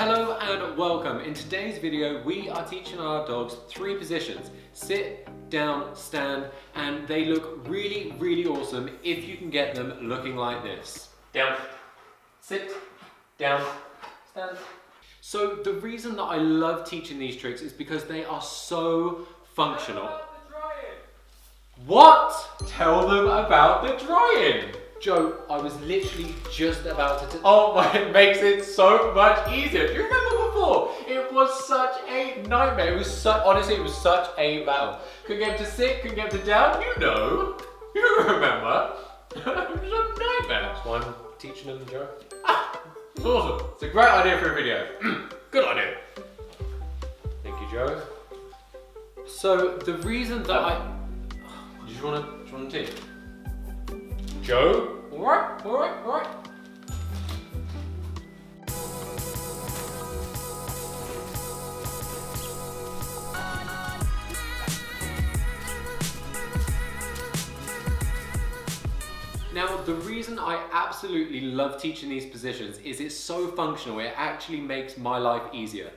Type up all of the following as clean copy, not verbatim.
Hello and welcome. In today's video, we are teaching our dogs 3 positions: sit, down, stand, and they look really, really awesome if you can get them looking like this. Down, sit, down, stand. So the reason that I love teaching these tricks is because they are so functional. What? Tell them about the drying. Joe, I was literally just about to... Oh my, it makes it so much easier. Do you remember before? It was such a nightmare. It was honestly, it was such a battle. Couldn't get him to sit, couldn't get him to down. You know. You remember. It was a nightmare. That's why I'm teaching them, Joe. It's awesome. It's a great idea for a video. Good idea. Thank you, Joe. So the reason that do you want to teach? Joe? Alright. Now, the reason I absolutely love teaching these positions is it's so functional. It actually makes my life easier.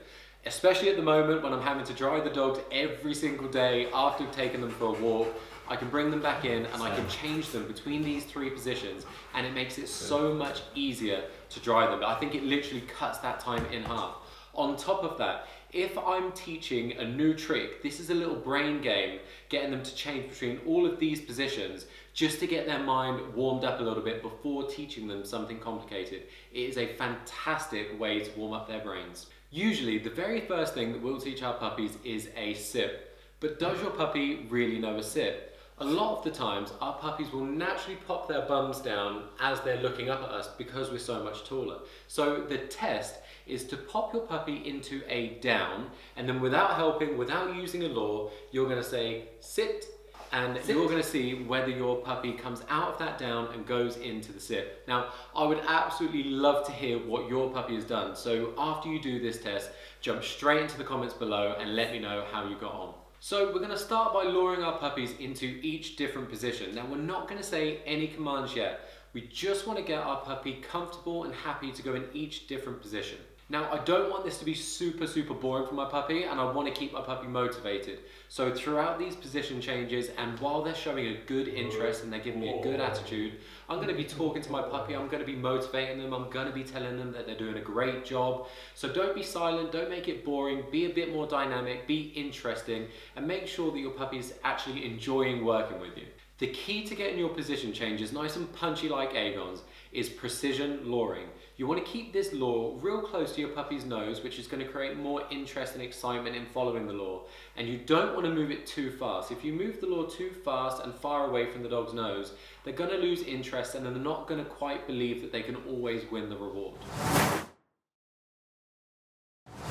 Especially at the moment when I'm having to dry the dogs every single day after taking them for a walk. I can bring them back in and I can change them between these 3 positions, and it makes it so much easier to dry them. I think it literally cuts that time in half. On top of that, if I'm teaching a new trick, this is a little brain game, getting them to change between all of these positions just to get their mind warmed up a little bit before teaching them something complicated. It is a fantastic way to warm up their brains. Usually, the very first thing that we'll teach our puppies is a sit. But does your puppy really know a sit? A lot of the times, our puppies will naturally pop their bums down as they're looking up at us because we're so much taller. So the test is to pop your puppy into a down, and then without helping, without using a law, you're going to say sit, and you're going to see whether your puppy comes out of that down and goes into the sit. Now, I would absolutely love to hear what your puppy has done. So after you do this test, jump straight into the comments below and let me know how you got on. So we're going to start by luring our puppies into each different position. Now, we're not going to say any commands yet. We just want to get our puppy comfortable and happy to go in each different position. Now, I don't want this to be super boring for my puppy, and I want to keep my puppy motivated. So throughout these position changes, and while they're showing a good interest and they're giving me a good attitude, I'm going to be talking to my puppy, I'm going to be motivating them, I'm going to be telling them that they're doing a great job. So don't be silent, don't make it boring, be a bit more dynamic, be interesting, and make sure that your puppy is actually enjoying working with you. The key to getting your position changes nice and punchy like Aegon's is precision luring. You want to keep this lure real close to your puppy's nose, which is going to create more interest and excitement in following the lure. And you don't want to move it too fast. If you move the lure too fast and far away from the dog's nose, they're going to lose interest and they're not going to quite believe that they can always win the reward.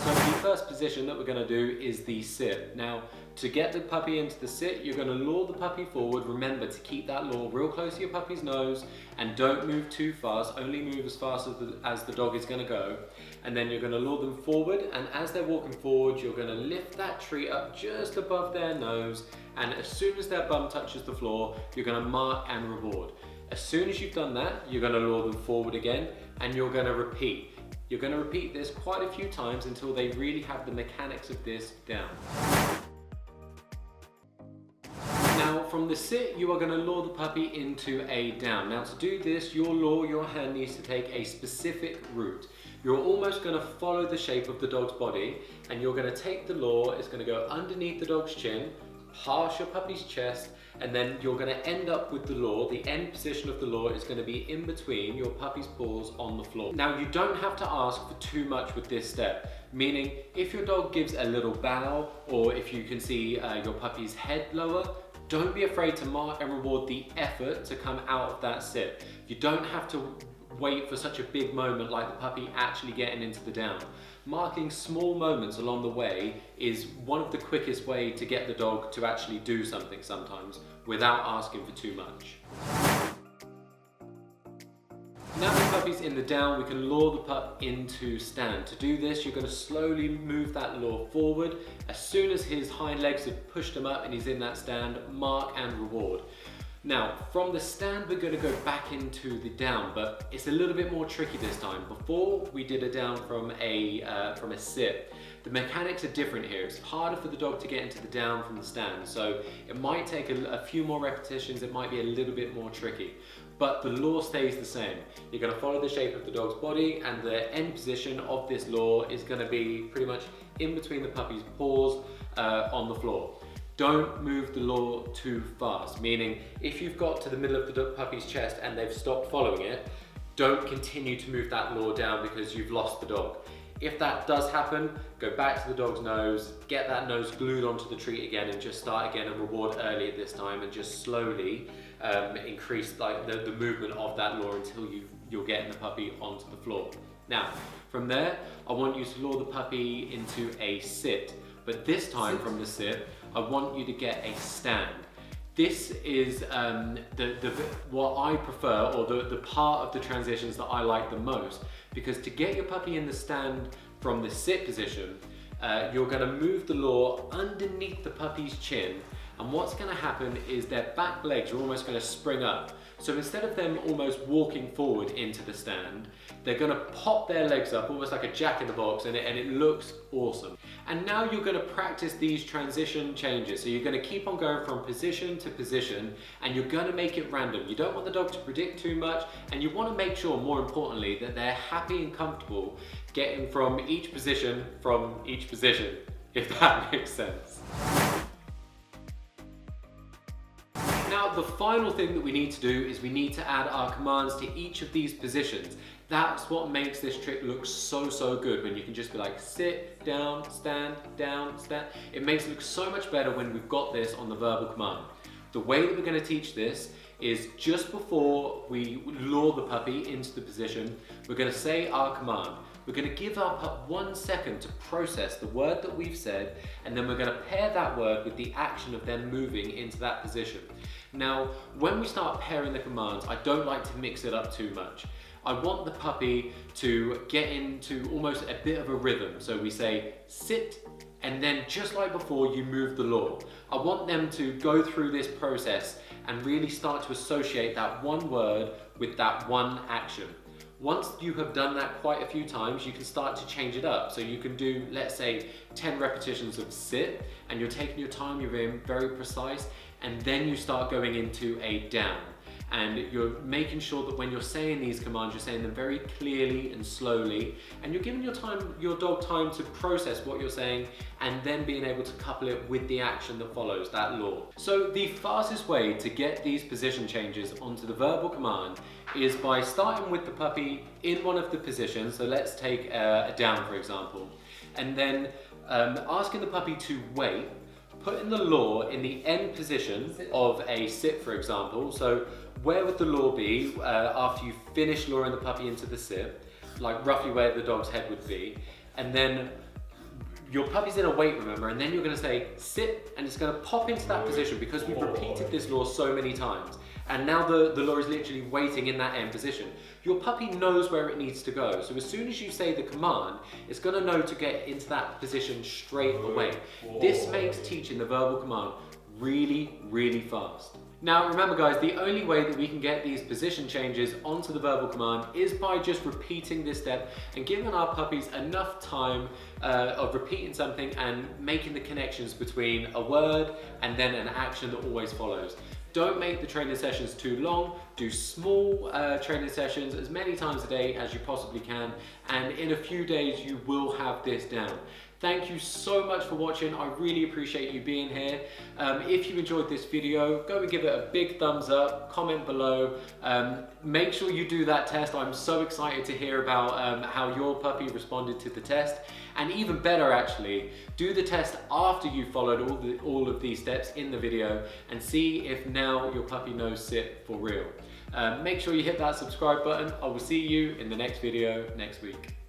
So the first position that we're going to do is the sit. Now, to get the puppy into the sit, you're going to lure the puppy forward. Remember to keep that lure real close to your puppy's nose and don't move too fast. Only move as fast as the dog is going to go. And then you're going to lure them forward, and as they're walking forward, you're going to lift that treat up just above their nose, and as soon as their bum touches the floor, you're going to mark and reward. As soon as you've done that, you're going to lure them forward again, and you're going to repeat. You're going to repeat this quite a few times until they really have the mechanics of this down. Now, from the sit, you are going to lure the puppy into a down. Now, to do this, your hand needs to take a specific route. You're almost going to follow the shape of the dog's body, and you're going to take the lure, it's going to go underneath the dog's chin, past your puppy's chest, and then you're going to end up with the lure. The end position of the lure is going to be in between your puppy's paws on the floor. Now, you don't have to ask for too much with this step, meaning if your dog gives a little bow, or if you can see your puppy's head lower, don't be afraid to mark and reward the effort to come out of that sit. You don't have to wait for such a big moment like the puppy actually getting into the down. Marking small moments along the way is one of the quickest ways to get the dog to actually do something sometimes without asking for too much. Now the puppy's in the down, we can lure the pup into stand. To do this, you're going to slowly move that lure forward. As soon as his hind legs have pushed him up and he's in that stand, mark and reward. Now, from the stand, we're going to go back into the down, but it's a little bit more tricky this time. Before we did a down from a sit, the mechanics are different here. It's harder for the dog to get into the down from the stand, so it might take a few more repetitions. It might be a little bit more tricky, but the law stays the same. You're going to follow the shape of the dog's body, and the end position of this law is going to be pretty much in between the puppy's paws on the floor. Don't move the law too fast, meaning if you've got to the middle of the puppy's chest and they've stopped following it, don't continue to move that law down because you've lost the dog. If that does happen, go back to the dog's nose, get that nose glued onto the treat again, and just start again and reward early at this time, and just slowly increase like the movement of that law until you're getting the puppy onto the floor. Now, from there, I want you to lure the puppy into a sit, but this time from the sit, I want you to get a stand. This is what I prefer, or the part of the transitions that I like the most, because to get your puppy in the stand from the sit position, you're going to move the law underneath the puppy's chin, and what's going to happen is their back legs are almost going to spring up. So instead of them almost walking forward into the stand, they're going to pop their legs up almost like a jack in the box, and it looks awesome. And now you're going to practice these transition changes. So you're going to keep on going from position to position, and you're going to make it random. You don't want the dog to predict too much, and you want to make sure, more importantly, that they're happy and comfortable getting from each position, if that makes sense. Now, the final thing that we need to do is we need to add our commands to each of these positions. That's what makes this trick look so good, when you can just be like sit, down, stand, down, stand. It makes it look so much better when we've got this on the verbal command. The way that we're going to teach this is just before we lure the puppy into the position, we're going to say our command. We're going to give our pup 1 second to process the word that we've said, and then we're going to pair that word with the action of them moving into that position. Now, when we start pairing the commands, I don't like to mix it up too much. I want the puppy to get into almost a bit of a rhythm. So we say sit, and then just like before, you move the law. I want them to go through this process and really start to associate that one word with that one action. Once you have done that quite a few times, you can start to change it up. So you can do, let's say, 10 repetitions of sit, and you're taking your time, you're being very precise, and then you start going into a down. And you're making sure that when you're saying these commands, you're saying them very clearly and slowly, and you're giving your dog time to process what you're saying, and then being able to couple it with the action that follows, that law. So the fastest way to get these position changes onto the verbal command is by starting with the puppy in one of the positions. So let's take a down, for example, and then asking the puppy to wait, putting the law in the end position of a sit, for example. So where would the law be after you finish luring the puppy into the sit, like roughly where the dog's head would be, and then your puppy's in a wait, remember, and then you're going to say sit, and it's going to pop into that position because we've repeated this law so many times. And now the law is literally waiting in that end position. Your puppy knows where it needs to go. So as soon as you say the command, it's going to know to get into that position straight away. This makes teaching the verbal command really fast. Now remember guys, the only way that we can get these position changes onto the verbal command is by just repeating this step and giving our puppies enough time of repeating something and making the connections between a word and then an action that always follows. Don't make the training sessions too long. Do small training sessions as many times a day as you possibly can, and in a few days you will have this down. Thank you so much for watching. I really appreciate you being here. If you enjoyed this video, go and give it a big thumbs up, comment below. Make sure you do that test. I'm so excited to hear about how your puppy responded to the test. And even better actually, do the test after you followed all of these steps in the video and see if now your puppy knows sit for real. Make sure you hit that subscribe button. I will see you in the next video next week.